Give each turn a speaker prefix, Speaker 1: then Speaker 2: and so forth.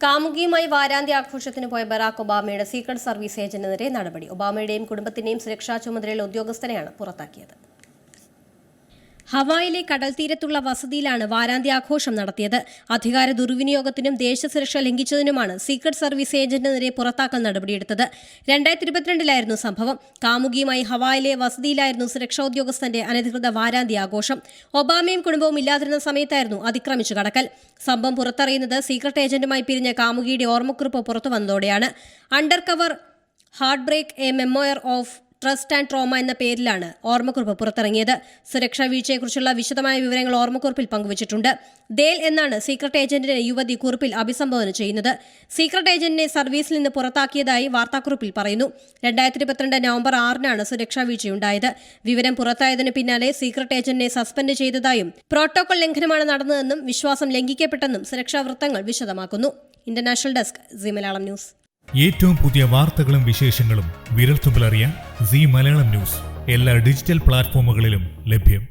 Speaker 1: കാമുകിയുമായി വാരാന്ത്യ ആഘോഷത്തിന് പോയ Barack ഒബാമയുടെ secret service ഏജന്റിനെതിരെ നടപടി. ഒബാമയുടെയും കുടുംബത്തിന്റെയും സുരക്ഷാ ചുമതലയുള്ള ഉദ്യോഗസ്ഥനെയാണ് പുറത്താക്കിയത്. ഹവായിലെ കടൽത്തീരത്തുള്ള വസതിയിലാണ് വാരാന്ത്യാഘോഷം നടത്തിയത്. അധികാര ദുർവിനിയോഗത്തിനും ദേശസുരക്ഷ ലംഘിച്ചതിനുമാണ് സീക്രട്ട് സർവീസ് ഏജന്റിനെതിരെ പുറത്താക്കൽ നടപടിയെടുത്തത്. 2022 സംഭവം. കാമുകിയുമായി ഹവായിലെ വസതിയിലായിരുന്നു സുരക്ഷാ ഉദ്യോഗസ്ഥന്റെ അനധികൃത വാരാന്ത്യാഘോഷം. ഒബാമയും കുടുംബവും ഇല്ലാതിരുന്ന സമയത്തായിരുന്നു അതിക്രമിച്ചു കടക്കൽ. സംഭവം പുറത്തറിയുന്നത് സീക്രട്ട് ഏജന്റുമായി പിരിഞ്ഞ കാമുകിയുടെ ഓർമ്മക്കുറിപ്പ് പുറത്തു വന്നതോടെയാണ്. Undercover heartbreak a memoir of trust and trauma എന്ന പേരിലാണ് ഓർമ്മക്കുറിപ്പ് പുറത്തിറങ്ങിയത്. സുരക്ഷാ വീഴ്ചയെക്കുറിച്ചുള്ള വിശദമായ വിവരങ്ങൾ ഓർമ്മക്കുറിപ്പിൽ പങ്കുവച്ചിട്ടുണ്ട്. ദേൽ എന്നാണ് സീക്രട്ട് ഏജന്റിനെ യുവതി കുറിപ്പിൽ അഭിസംബോധന ചെയ്യുന്നത്. സീക്രട്ട് ഏജന്റിനെ സർവീസിൽ നിന്ന് പുറത്താക്കിയതായി വാർത്താക്കുറിപ്പിൽ പറയുന്നു. 2022 നവംബർ 6 സുരക്ഷാ വീഴ്ചയുണ്ടായത്. വിവരം പുറത്തായതിനു പിന്നാലെ സീക്രട്ട് ഏജന്റിനെ സസ്പെൻഡ് ചെയ്തതായും പ്രോട്ടോകോൾ ലംഘനമാണ് നടന്നതെന്നും വിശ്വാസം ലംഘിക്കപ്പെട്ടെന്നും സുരക്ഷാ വൃത്തങ്ങൾ വിശദമാക്കുന്നു. International desk Zee Malayalam news.
Speaker 2: ഏറ്റവും പുതിയ വാർത്തകളും വിശേഷങ്ങളും വിരൽത്തുമ്പിലറിയാൻ സീ മലയാളം ന്യൂസ് എല്ലാ ഡിജിറ്റൽ പ്ലാറ്റ്ഫോമുകളിലും ലഭ്യം.